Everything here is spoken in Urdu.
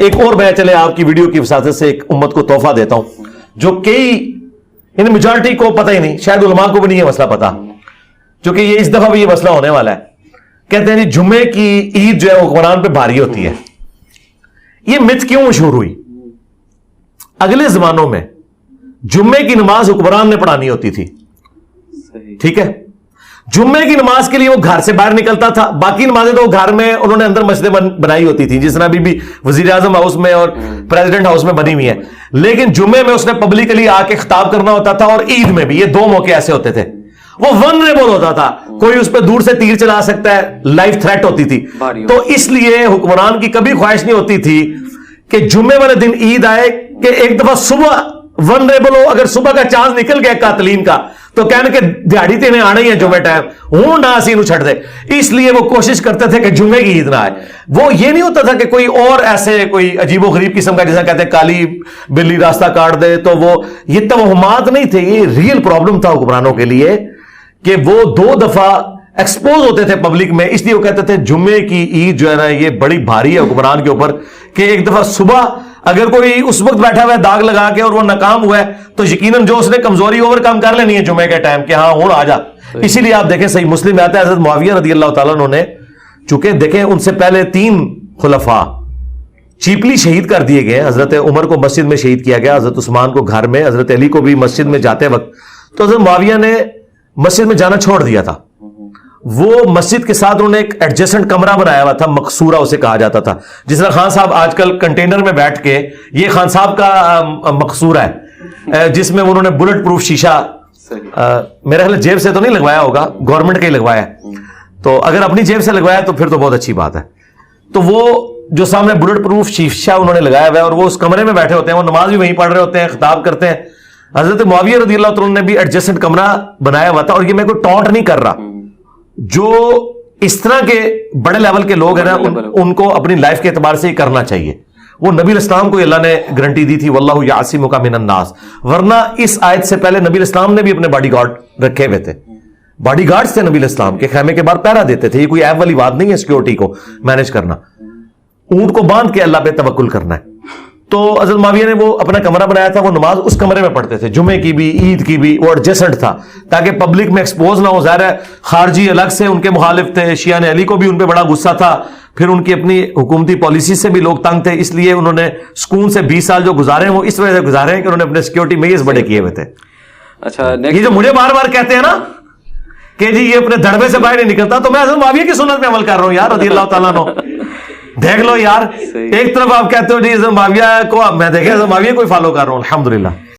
ایک اور میں چلے آپ کی ویڈیو کی وساطت سے ایک امت کو تحفہ دیتا ہوں جو کئی یعنی میجورٹی کو پتہ ہی نہیں، شاید علماء کو بھی نہیں یہ مسئلہ پتا، چونکہ یہ اس دفعہ بھی یہ مسئلہ ہونے والا ہے۔ کہتے ہیں جی جمعے کی عید جو ہے وہ حکمران پہ بھاری ہوتی ہے۔ یہ مت کیوں مشہور ہوئی؟ اگلے زمانوں میں جمعے کی نماز حکمران نے پڑھانی ہوتی تھی، ٹھیک ہے؟ جمعے کی نماز کے لیے وہ گھر سے باہر نکلتا تھا، باقی نمازیں تو گھر میں انہوں نے اندر مسجدیں بنائی ہوتی تھی، جس طرح ابھی بھی وزیر اعظم ہاؤس میں اور پریزیڈنٹ ہاؤس میں بنی ہوئی ہے، لیکن جمعے میں اس نے پبلکلی آ کے خطاب کرنا ہوتا تھا، اور عید میں بھی۔ یہ دو موقع ایسے ہوتے تھے، وہ ونریبل ہوتا تھا، کوئی اس پہ دور سے تیر چلا سکتا ہے، لائف تھریٹ ہوتی تھی۔ تو اس لیے حکمران کی کبھی خواہش نہیں ہوتی تھی کہ جمعے والے دن عید آئے کہ ایک دفعہ صبح ونریبل ہو، اگر صبح کا چاند نکل گیا قاتلین کا تو کہنے کہ دیہڑی تینے آنا ہی ہے جمعے ٹائم، ہوں نہ اسی نو چھڑ دے۔ اس لیے وہ کوشش کرتے تھے کہ جمعے کی عید نہ آئے۔ وہ یہ نہیں ہوتا تھا کہ کوئی اور ایسے کوئی عجیب و غریب قسم کا، جیسا کہتے ہیں کالی بلی راستہ کاٹ دے، تو وہ یہ توہمات نہیں تھے، یہ ریئل پرابلم تھا حکمرانوں کے لیے کہ وہ دو دفعہ ایکسپوز ہوتے تھے پبلک میں۔ اس لیے وہ کہتے تھے جمعے کی عید جو ہے نا یہ بڑی بھاری ہے حکمران کے اوپر، کہ ایک دفعہ صبح اگر کوئی اس وقت بیٹھا ہوا ہے داغ لگا کے اور وہ ناکام ہوا ہے تو یقیناً جو اس نے کمزوری اوور کم کر لینی ہے جمعے کے ٹائم کہ ہاں ہوں آ جا۔ اسی لیے آپ دیکھیں صحیح مسلم میں آتا ہے حضرت معاویہ رضی اللہ تعالیٰ عنہ نے، چونکہ دیکھیں ان سے پہلے 3 خلفاء چیپلی شہید کر دیے گئے، حضرت عمر کو مسجد میں شہید کیا گیا، حضرت عثمان کو گھر میں، حضرت علی کو بھی مسجد میں جاتے وقت، تو حضرت معاویہ نے مسجد میں جانا چھوڑ دیا تھا۔ وہ مسجد کے ساتھ انہوں نے ایک ایڈجسٹنٹ کمرہ بنایا ہوا تھا، مقصورہ اسے کہا جاتا تا، جس طرح خان صاحب آج کل کنٹینر میں بیٹھ کے، یہ خان صاحب کا مقصورہ ہے جس میں انہوں نے بلٹ پروف شیشہ، میرے خیال جیب سے تو نہیں لگوایا ہوگا، گورنمنٹ کا ہی لگوایا ہے، تو اگر اپنی جیب سے لگوایا تو پھر تو بہت اچھی بات ہے۔ تو وہ جو سامنے بلٹ پروف شیشہ انہوں نے لگایا ہوا ہے اور وہ اس کمرے میں بیٹھے ہوتے ہیں، وہ نماز بھی وہیں پڑھ رہے ہوتے ہیں، خطاب کرتے ہیں۔ حضرت معاویہ رضی اللہ عنہ نے بھی ایڈجسٹنٹ کمرہ بنایا ہوا تھا، اور یہ میں کوئی ٹونٹ نہیں کر رہا، جو اس طرح کے بڑے لیول کے لوگ ہیں نا ان کو اپنی لائف کے اعتبار سے ہی کرنا چاہیے۔ وہ نبی الاسلام کو اللہ نے گارنٹی دی تھی واللہ یعصمک من الناس، ورنہ اس آیت سے پہلے نبی الاسلام نے بھی اپنے باڈی گارڈ رکھے ہوئے تھے، باڈی گارڈز تھے نبی الاسلام کے، خیمے کے باہر پہرا دیتے تھے۔ یہ کوئی عیب والی بات نہیں ہے سیکورٹی کو مینج کرنا، اونٹ کو باندھ کے اللہ پہ توکل کرنا ہے۔ تو حضرت معاویہ نے وہ اپنا کمرہ بنایا تھا، وہ نماز اس کمرے میں پڑھتے تھے، جمعے کی بھی عید کی بھی، وہ ایڈجسٹنٹ تھا تاکہ پبلک میں ایکسپوز نہ ہو۔ ظاہر ہے خارجی الگ سے ان کے مخالف تھے، شیعہ نے علی کو بھی ان پہ بڑا غصہ تھا، پھر ان کی اپنی حکومتی پالیسی سے بھی لوگ تنگ تھے، اس لیے انہوں نے سکون سے 20 سال جو گزارے ہیں وہ اس وجہ سے گزارے ہیں کہ انہوں نے اپنے سیکورٹی میجرز بڑے کیے ہوئے تھے۔ اچھا، یہ جو مجھے بار بار کہتے ہیں نا کہ جی یہ اپنے دڑبے سے باہر نہیں نکلتا، تو میں حضرت معاویہ کی سنت پہ عمل کر رہا ہوں یار رضی اللہ تعالیٰ عنہ۔ دیکھ لو یار، ایک طرف آپ کہتے ہو جی حضرت معاویہ کو، میں دیکھیں حضرت معاویہ کو فالو کر رہا ہوں الحمدللہ۔